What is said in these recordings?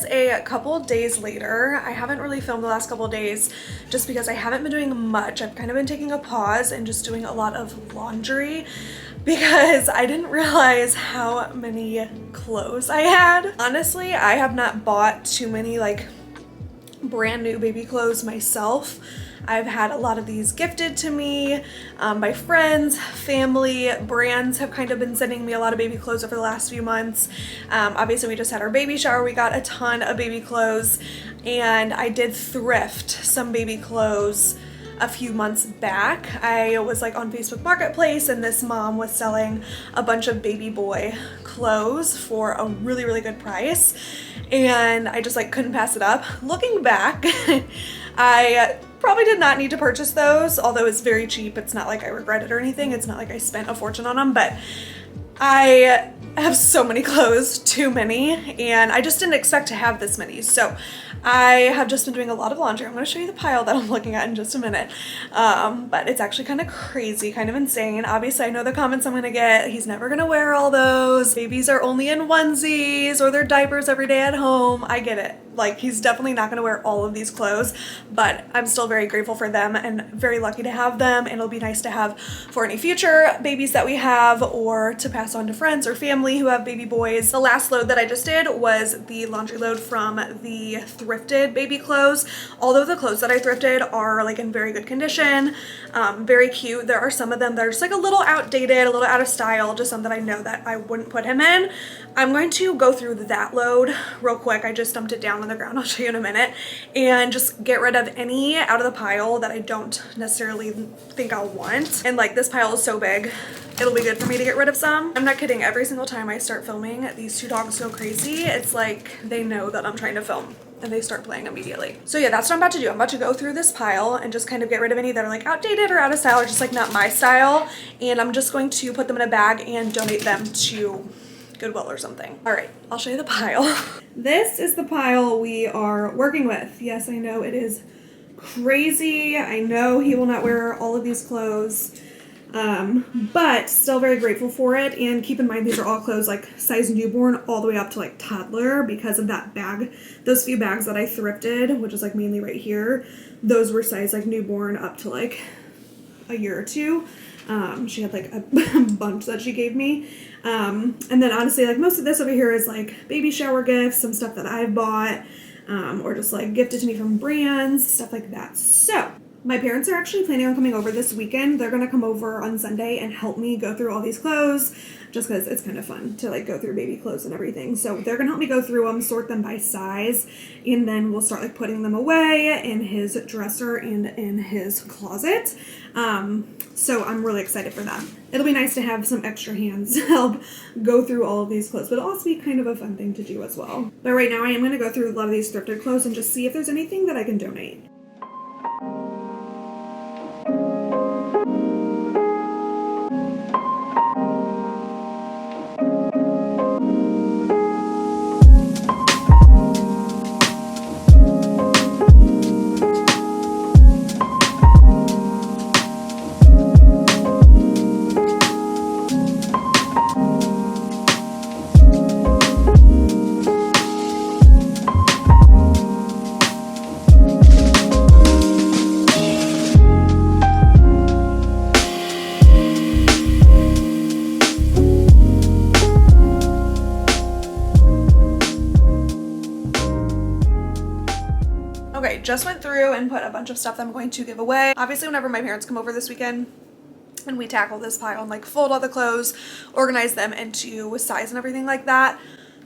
is a couple days later. I haven't really filmed the last couple days just because I haven't been doing much. I've kind of been taking a pause and just doing a lot of laundry because I didn't realize how many clothes I had. Honestly, I have not bought too many like brand new baby clothes myself. I've had a lot of these gifted to me by friends, family. Brands have kind of been sending me a lot of baby clothes over the last few months. Obviously, we just had our baby shower. We got a ton of baby clothes, and I did thrift some baby clothes a few months back. I was like on Facebook Marketplace, and this mom was selling a bunch of baby boy clothes for a really, really good price, and I just like couldn't pass it up. Looking back, I probably did not need to purchase those, although it's very cheap. It's not like I regret it or anything. It's not like I spent a fortune on them, but I have so many clothes, too many, and I just didn't expect to have this many. So I have just been doing a lot of laundry. I'm going to show you the pile that I'm looking at in just a minute. But it's actually kind of crazy, kind of insane. Obviously, I know the comments I'm going to get. He's never going to wear all those. Babies are only in onesies or their diapers every day at home. I get it. Like, he's definitely not going to wear all of these clothes, but I'm still very grateful for them and very lucky to have them. And it'll be nice to have for any future babies that we have, or to pass on to friends or family who have baby boys. The last load that I just did was the laundry load from the thrifted baby clothes. Although the clothes that I thrifted are like in very good condition, very cute. There are some of them that are just like a little outdated, a little out of style, just some that I know that I wouldn't put him in. I'm going to go through that load real quick. I just dumped it down on the ground. I'll show you in a minute, and just get rid of any out of the pile that I don't necessarily think I'll want. And like, this pile is so big, it'll be good for me to get rid of some. I'm not kidding. Every single time I start filming, these two dogs go crazy. It's like they know that I'm trying to film and they start playing immediately. So yeah, that's what I'm about to do. I'm about to go through this pile and just kind of get rid of any that are like outdated or out of style or just like not my style. And I'm just going to put them in a bag and donate them to Goodwill or something. All right, I'll show you the pile. This is the pile we are working with. Yes, I know it is crazy. I know he will not wear all of these clothes, but still very grateful for it. And keep in mind, these are all clothes like size newborn all the way up to like toddler, because of that bag. Those few bags that I thrifted, which is like mainly right here, those were size like newborn up to like a year or two. She had like a bunch that she gave me. And then honestly, like most of this over here is like baby shower gifts, some stuff that I've bought, or just like gifted to me from brands, stuff like that. So my parents are actually planning on coming over this weekend. They're going to come over on Sunday and help me go through all these clothes, just because it's kind of fun to like go through baby clothes and everything. So they're going to help me go through them, sort them by size, and then we'll start like putting them away in his dresser and in his closet. So I'm really excited for that. It'll be nice to have some extra hands to help go through all of these clothes, but it'll also be kind of a fun thing to do as well. But right now I am going to go through a lot of these thrifted clothes and just see if there's anything that I can donate. Okay, just went through and put a bunch of stuff that I'm going to give away. Obviously, whenever my parents come over this weekend and we tackle this pile and like fold all the clothes, organize them into size and everything like that,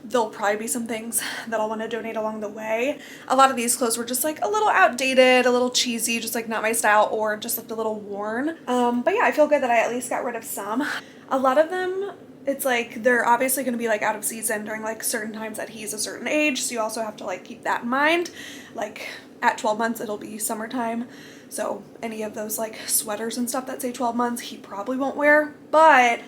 there'll probably be some things that I'll want to donate along the way. A lot of these clothes were just like a little outdated, a little cheesy, just like not my style, or just looked a little worn. But yeah, I feel good that I at least got rid of some. A lot of them, it's like they're obviously going to be like out of season during like certain times that he's a certain age, so you also have to like keep that in mind. Like at 12 months it'll be summertime, so any of those like sweaters and stuff that say 12 months he probably won't wear. But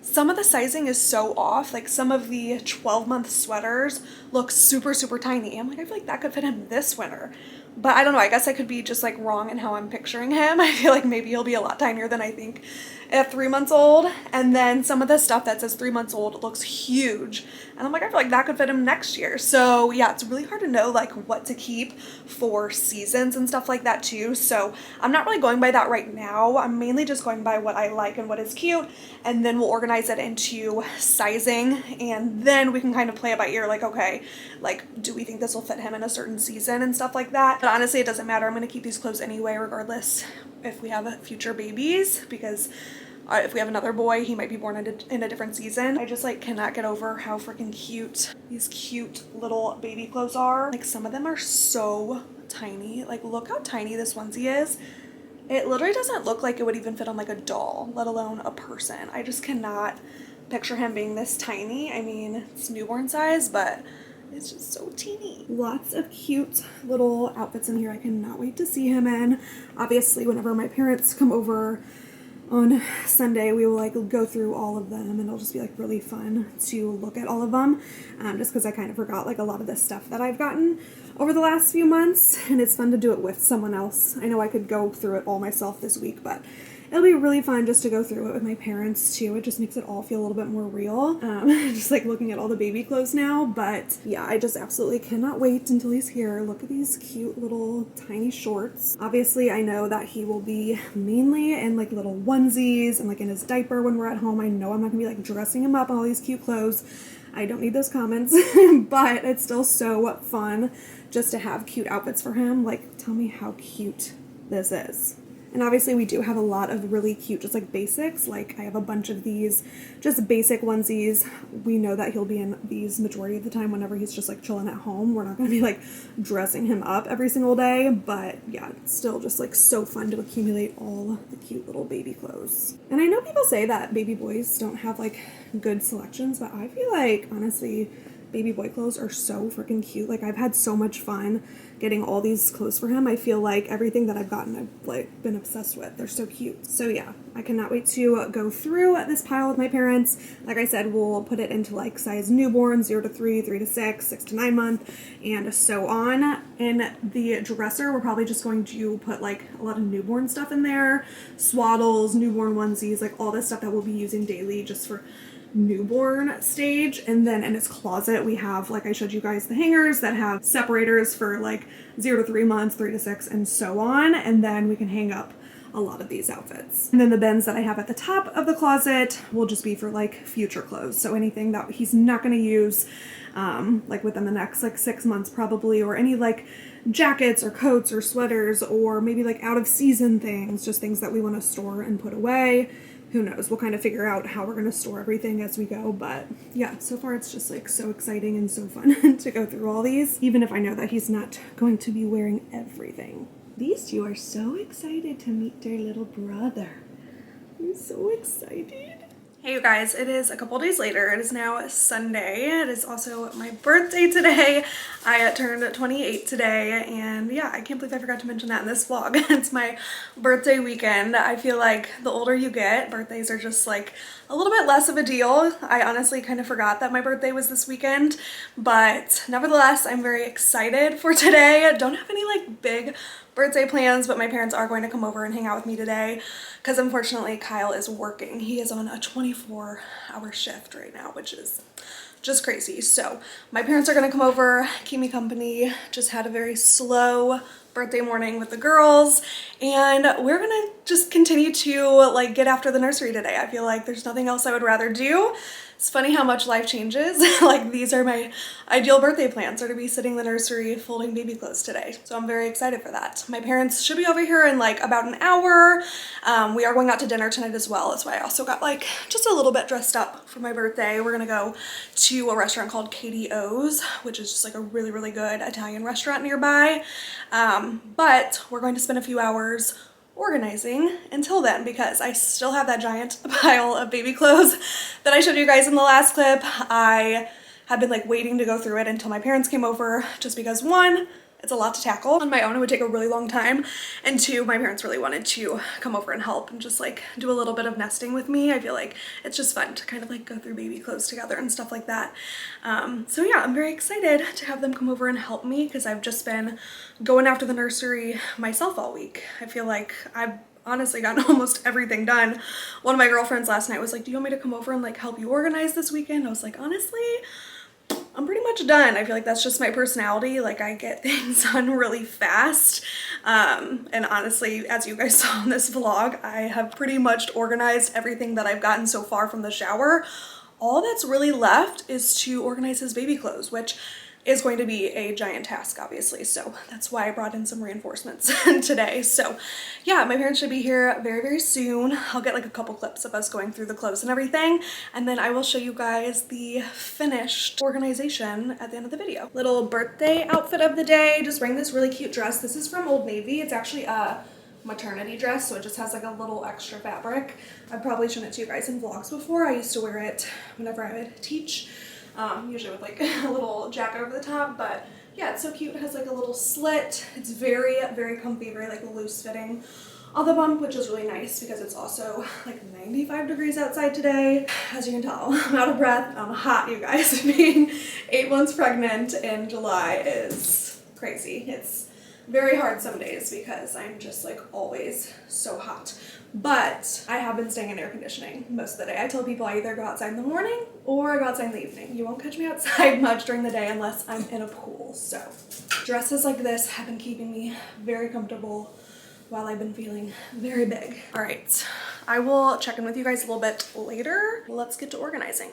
some of the sizing is so off. Like some of the 12-month sweaters look super tiny. I'm like, I feel like that could fit him this winter, but I don't know, I guess I could be just like wrong in how I'm picturing him. I feel like maybe he'll be a lot tinier than I think at 3 months old, and then some of the stuff that says 3 months old looks huge, and I'm like, I feel like that could fit him next year. So yeah, it's really hard to know like what to keep for seasons and stuff like that too. So I'm not really going by that right now. I'm mainly just going by what I like and what is cute, and then we'll organize it into sizing, and then we can kind of play it by ear, like, okay, like, do we think this will fit him in a certain season and stuff like that. But honestly, it doesn't matter. I'm gonna keep these clothes anyway, regardless if we have future babies, because if we have another boy, he might be born in a different season. I just like cannot get over how freaking cute these cute little baby clothes are. Like, some of them are so tiny. Like, look how tiny this onesie is. It literally doesn't look like it would even fit on like a doll, let alone a person. I just cannot picture him being this tiny. I mean, it's newborn size, but it's just so teeny. Lots of cute little outfits in here I cannot wait to see him in. Obviously, whenever my parents come over on Sunday, we will like go through all of them, and it'll just be like really fun to look at all of them, just because I kind of forgot like a lot of this stuff that I've gotten over the last few months, and it's fun to do it with someone else. I know I could go through it all myself this week, but it'll be really fun just to go through it with my parents too. It just makes it all feel a little bit more real. Just like looking at all the baby clothes now. But yeah, I just absolutely cannot wait until he's here. Look at these cute little tiny shorts. Obviously, I know that he will be mainly in like little onesies and like in his diaper when we're at home. I know I'm not gonna be like dressing him up in all these cute clothes. I don't need those comments, but it's still so fun just to have cute outfits for him. Like, tell me how cute this is. And obviously we do have a lot of really cute, just like basics. Like, I have a bunch of these just basic onesies. We know that he'll be in these majority of the time whenever he's just like chilling at home. We're not going to be like dressing him up every single day, but yeah, it's still just like so fun to accumulate all the cute little baby clothes. And I know people say that baby boys don't have like good selections, but I feel like honestly baby boy clothes are so freaking cute. Like, I've had so much fun getting all these clothes for him. I feel like everything that I've gotten, I've like been obsessed with. They're so cute. So yeah, I cannot wait to go through this pile with my parents. Like I said, we'll put it into like size newborn, 0 to 3, 3 to 6, 6 to 9 month, and so on. In the dresser, we're probably just going to put like a lot of newborn stuff in there, swaddles, newborn onesies, like all this stuff that we'll be using daily just for newborn stage. And then in his closet we have, like I showed you guys, the hangers that have separators for like 0 to 3 months, 3 to 6, and so on. And then we can hang up a lot of these outfits. And then the bins that I have at the top of the closet will just be for like future clothes. So anything that he's not going to use like within the next like 6 months probably, or any like jackets or coats or sweaters, or maybe like out of season things, just things that we want to store and put away. Who knows? We'll kind of figure out how we're going to store everything as we go. But yeah, so far it's just like so exciting and so fun to go through all these, even if I know that he's not going to be wearing everything. These two are so excited to meet their little brother. I'm so excited. Hey you guys, it is a couple days later. It is now Sunday. It is also my birthday today. I turned 28 today, and yeah, I can't believe I forgot to mention that in this vlog. It's my birthday weekend. I feel like the older you get, birthdays are just like a little bit less of a deal. I honestly kind of forgot that my birthday was this weekend, but nevertheless, I'm very excited for today. I don't have any like big birthday plans, but my parents are going to come over and hang out with me today because unfortunately Kyle is working. He is on a 24-hour shift right now, which is just crazy. So my parents are going to come over, keep me company. Just had a very slow birthday morning with the girls, and we're gonna just continue to like get after the nursery today. I feel like there's nothing else I would rather do. It's funny how much life changes. Like, these are my ideal birthday plans, are to be sitting in the nursery folding baby clothes today. So I'm very excited for that. My parents should be over here in like about an hour. We are going out to dinner tonight as well. That's why I also got like just a little bit dressed up for my birthday. We're gonna go to a restaurant called Katie O's, which is just like a really, really good Italian restaurant nearby. But we're going to spend a few hours organizing until then, because I still have that giant pile of baby clothes that I showed you guys in the last clip. I have been like waiting to go through it until my parents came over, just because one, it's a lot to tackle. On my own, it would take a really long time. And two, my parents really wanted to come over and help and just like do a little bit of nesting with me. I feel like it's just fun to kind of like go through baby clothes together and stuff like that. So yeah, I'm very excited to have them come over and help me, because I've just been going after the nursery myself all week. I feel like I've honestly gotten almost everything done. One of my girlfriends last night was like, do you want me to come over and like help you organize this weekend? I was like, honestly, I'm pretty much done. I feel like that's just my personality. Like I get things done really fast. And honestly, as you guys saw in this vlog, I have pretty much organized everything that I've gotten so far from the shower. All that's really left is to organize his baby clothes, which is going to be a giant task, obviously. So that's why I brought in some reinforcements today. So yeah, my parents should be here very, very soon. I'll get like a couple clips of us going through the clothes and everything. And then I will show you guys the finished organization at the end of the video. Little birthday outfit of the day, just wearing this really cute dress. This is from Old Navy. It's actually a maternity dress, so it just has like a little extra fabric. I've probably shown it to you guys in vlogs before. I used to wear it whenever I would teach. Usually with like a little jacket over the top, but yeah, it's so cute. It has like a little slit. It's very, very comfy, very like loose fitting on the bump, which is really nice because it's also like 95 degrees outside today. As you can tell, I'm out of breath. I'm hot, you guys. Being 8 months pregnant in July is crazy. It's very hard some days because I'm just like always so hot. But I have been staying in air conditioning most of the day. I tell people I either go outside in the morning or I go outside in the evening. You won't catch me outside much during the day unless I'm in a pool. So dresses like this have been keeping me very comfortable while I've been feeling very big. All right, I will check in with you guys a little bit later. Let's get to organizing.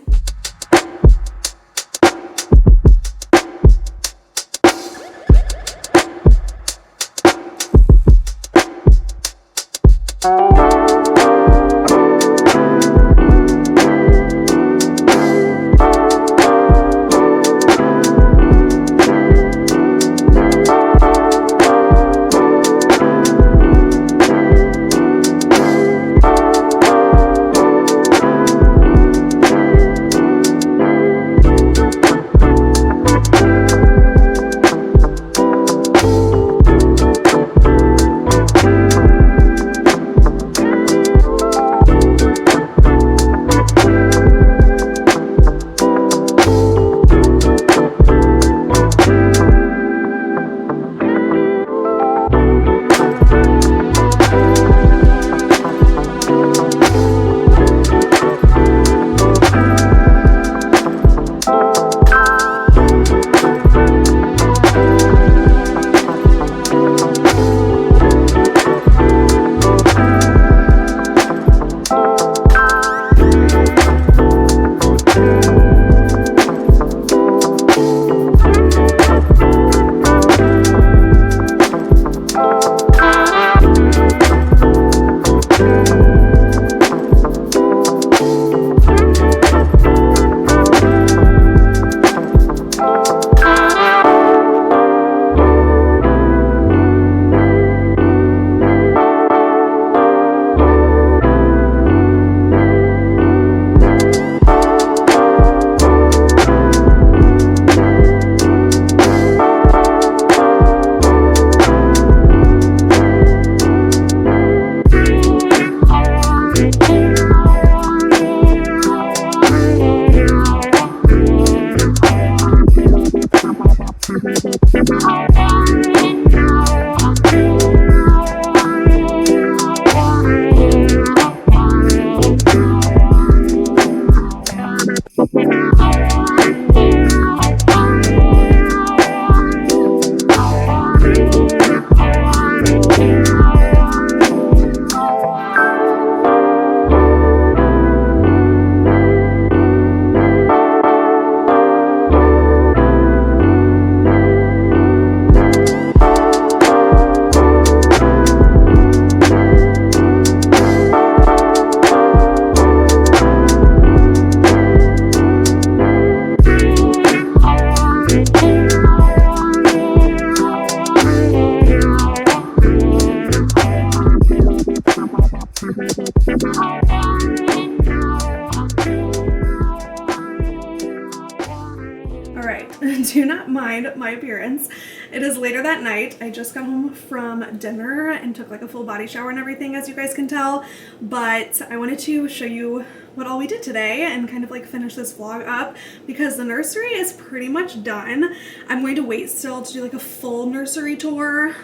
Do not mind my appearance. It is later that night. I just got home from dinner and took like a full body shower and everything, as you guys can tell, but I wanted to show you what all we did today and kind of like finish this vlog up because the nursery is pretty much done. I'm going to wait still to do like a full nursery tour,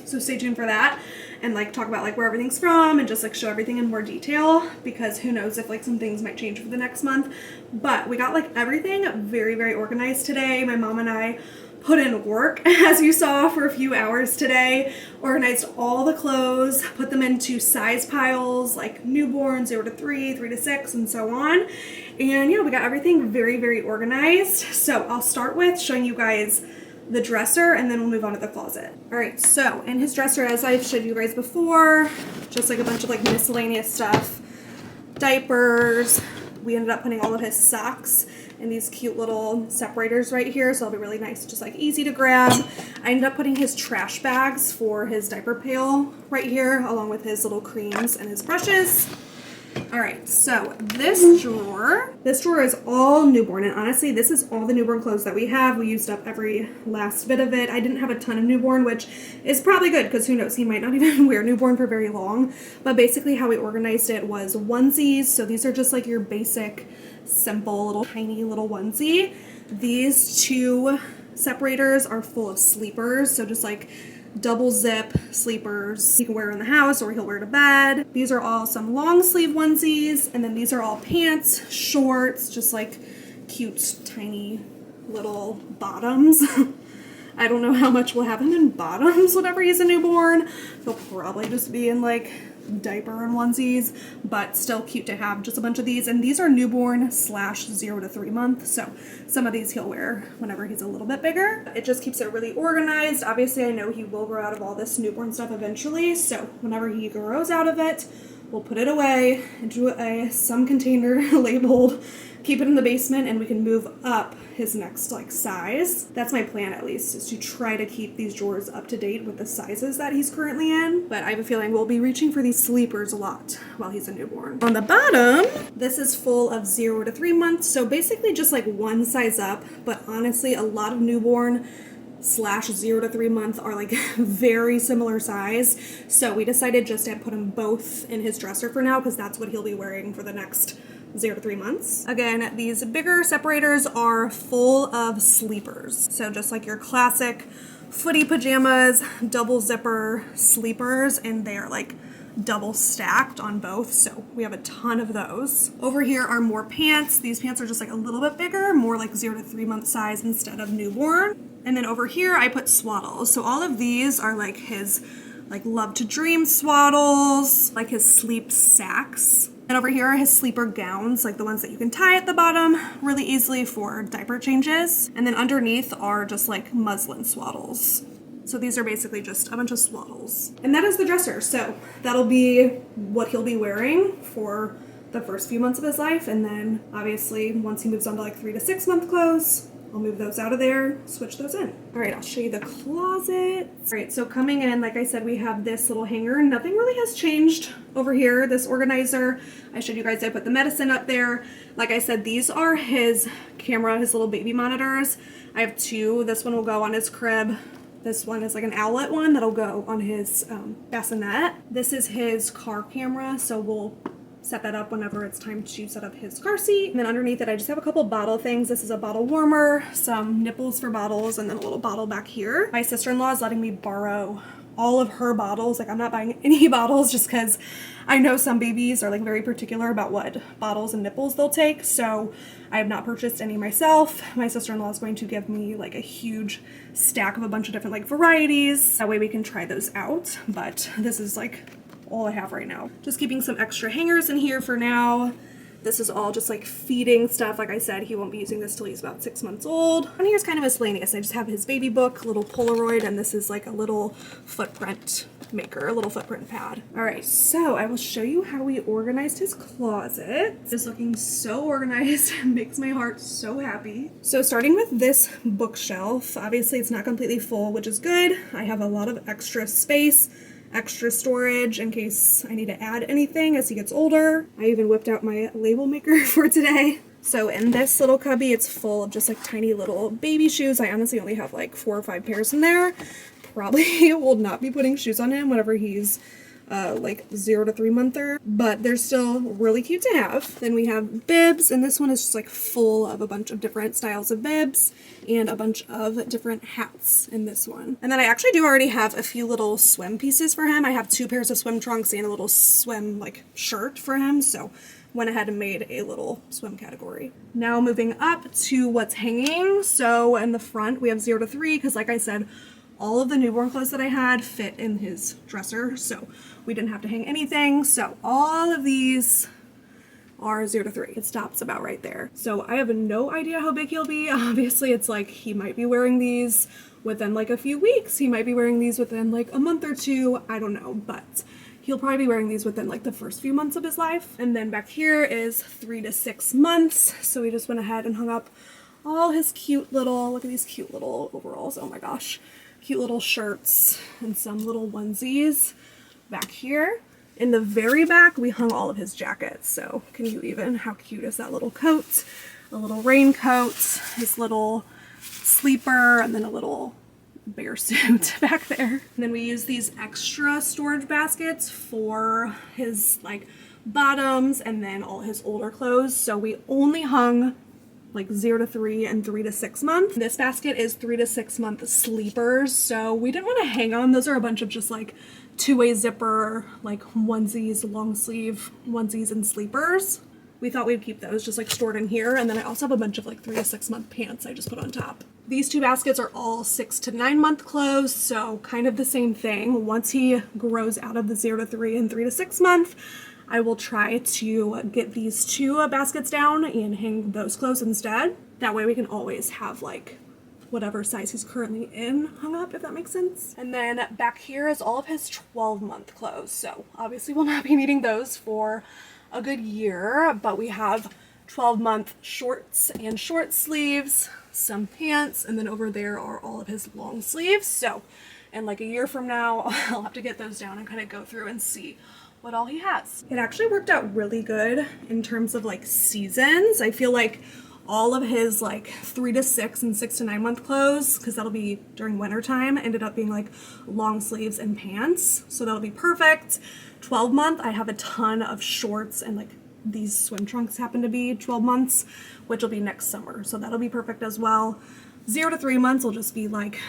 so stay tuned for that. and like talk about like where everything's from and just like show everything in more detail, because who knows if like some things might change for the next month. But we got like everything very, very organized today. My mom and I put in work, as you saw, for a few hours today, organized all the clothes, put them into size piles, like newborn, 0 to 3, 3 to 6, and so on. And yeah, we got everything very, very organized. So I'll start with showing you guys the dresser, and then we'll move on to the closet. All right, so in his dresser, as I've showed you guys before, just like a bunch of like miscellaneous stuff, diapers. We ended up putting all of his socks in these cute little separators right here, so it'll be really nice, just like easy to grab. I ended up putting his trash bags for his diaper pail right here, along with his little creams and his brushes. All right, so this drawer is all newborn, and honestly, this is all the newborn clothes that we have. We used up every last bit of it. I didn't have a ton of newborn, which is probably good, because who knows, he might not even wear newborn for very long. But basically how we organized it was onesies. So these are just like your basic, simple, little tiny little onesie. These two separators are full of sleepers, so just like double zip sleepers he can wear in the house or he'll wear to bed. These are all some long sleeve onesies, and then these are all pants, shorts, just like cute tiny little bottoms. I don't know how much we'll have him in bottoms whenever he's a newborn. He'll probably just be in like diaper and onesies, but still cute to have just a bunch of these. And these are newborn / 0 to 3 month, so some of these he'll wear whenever he's a little bit bigger. It just keeps it really organized. Obviously, I know he will grow out of all this newborn stuff eventually, so whenever he grows out of it, we'll put it away into some container labeled keep it in the basement, and we can move up his next like size. That's my plan, at least, is to try to keep these drawers up to date with the sizes that he's currently in. But I have a feeling we'll be reaching for these sleepers a lot while he's a newborn. On the bottom, this is full of 0 to 3 months, so basically just like one size up. But honestly, a lot of newborn / 0 to 3 month are like very similar size, so we decided just to put them both in his dresser for now, because that's what he'll be wearing for the next 0 to 3 months. Again, these bigger separators are full of sleepers, so just like your classic footy pajamas, double zipper sleepers, and they are like double stacked on both, so we have a ton of those. Over here are more pants. These pants are just like a little bit bigger, more like 0 to 3 month size instead of newborn. And then over here I put swaddles. So all of these are like his like love to dream swaddles, like his sleep sacks. And over here are his sleeper gowns, like the ones that you can tie at the bottom really easily for diaper changes. And then underneath are just like muslin swaddles. So these are basically just a bunch of swaddles. And that is the dresser. So that'll be what he'll be wearing for the first few months of his life. And then obviously once he moves on to like 3 to 6 month clothes, I'll move those out of there, switch those in. All right, I'll show you the closet. All right, so coming in, like I said, we have this little hanger. Nothing really has changed over here. This organizer, I showed you guys, I put the medicine up there. Like I said, these are his camera, his little baby monitors. I have two. This one will go on his crib. This one is like an owlet one that'll go on his bassinet. This is his car camera, so we'll set that up whenever it's time to set up his car seat. And then underneath it, I just have a couple bottle things. This is a bottle warmer, some nipples for bottles, and then a little bottle back here. My sister-in-law is letting me borrow all of her bottles. Like, I'm not buying any bottles just because I know some babies are like very particular about what bottles and nipples they'll take. So I have not purchased any myself. My sister-in-law is going to give me like a huge stack of a bunch of different like varieties. That way we can try those out. But this is like all I have right now. Just keeping some extra hangers in here for now. This is all just like feeding stuff. Like I said, he won't be using this till he's about 6 months old. And here's kind of miscellaneous. I just have his baby book, little Polaroid, and this is like a little footprint maker, a little footprint pad. All right, so I will show you how we organized his closet. It's looking so organized. Makes my heart so happy. So starting with this bookshelf, obviously it's not completely full, which is good. I have a lot of extra space, extra storage in case I need to add anything as he gets older. I even whipped out my label maker for today. So in this little cubby, it's full of just like tiny little baby shoes. I honestly only have like 4 or 5 pairs in there. Probably will not be putting shoes on him whenever he's like 0 to 3 monther, but they're still really cute to have. Then we have bibs, and this one is just like full of a bunch of different styles of bibs and a bunch of different hats in this one. And then I actually do already have a few little swim pieces for him. I have 2 pairs of swim trunks and a little swim like shirt for him, so went ahead and made a little swim category. Now moving up to what's hanging. So in the front we have 0 to 3 because like I said, all of the newborn clothes that I had fit in his dresser, so we didn't have to hang anything. So all of these are 0 to 3. It stops about right there. So I have no idea how big he'll be. Obviously it's like he might be wearing these within like a few weeks. He might be wearing these within like a month or 2. I don't know, but he'll probably be wearing these within like the first few months of his life. And then back here is 3 to 6 months. So we just went ahead and hung up all his cute little, look at these cute little overalls. Oh my gosh. Cute little shirts and some little onesies back here. In the very back, we hung all of his jackets. So can you even, how cute is that little coat? A little raincoat, his little sleeper, and then a little bear suit back there. And then we use these extra storage baskets for his like bottoms and then all his older clothes. So we only hung like 0 to 3 and 3 to 6 months. This basket is 3 to 6 month sleepers, so we didn't want to hang on. Those are a bunch of just like 2-way zipper, like onesies, long sleeve onesies and sleepers. We thought we'd keep those just like stored in here. And then I also have a bunch of like 3 to 6 month pants I just put on top. These 2 baskets are all 6 to 9 month clothes, so kind of the same thing. Once he grows out of the 0 to 3 and 3 to 6 month, I will try to get these 2 baskets down and hang those clothes instead. That way we can always have like whatever size he's currently in hung up, if that makes sense. And then back here is all of his 12-month clothes. So obviously we'll not be needing those for a good year, but we have 12-month shorts and short sleeves, some pants, and then over there are all of his long sleeves. So in like a year from now, I'll have to get those down and kind of go through and see what all he has. It actually worked out really good in terms of like seasons. I feel like all of his like 3 to 6 and 6 to 9 month clothes, because that'll be during winter time, ended up being like long sleeves and pants. So that'll be perfect. 12 month, I have a ton of shorts and like these swim trunks happen to be 12 months, which will be next summer. So that'll be perfect as well. 0 to 3 months will just be like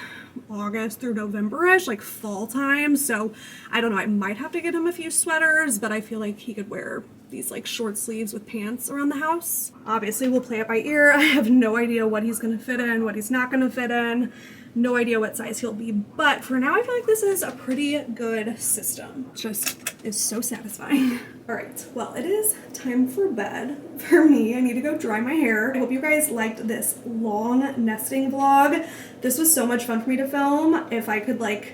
August through November-ish, like fall time. So I don't know, I might have to get him a few sweaters, but I feel like he could wear these like short sleeves with pants around the house. Obviously we'll play it by ear. I have no idea what he's gonna fit in, what he's not gonna fit in. No idea what size he'll be, but for now I feel like this is a pretty good system. It just is so satisfying. All right, well, it is time for bed for me. I need to go dry my hair. I hope you guys liked this long nesting vlog. This was so much fun for me to film. If I could like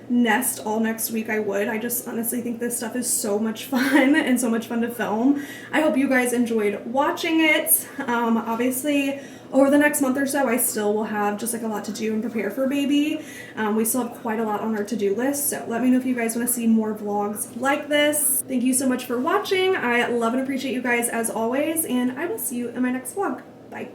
nest all next week, I would. I just honestly think this stuff is so much fun and so much fun to film. I hope you guys enjoyed watching it. Obviously, over the next month or so, I still will have just like a lot to do and prepare for baby. We still have quite a lot on our to-do list, so let me know if you guys want to see more vlogs like this. Thank you so much for watching. I love and appreciate you guys as always, and I will see you in my next vlog. Bye.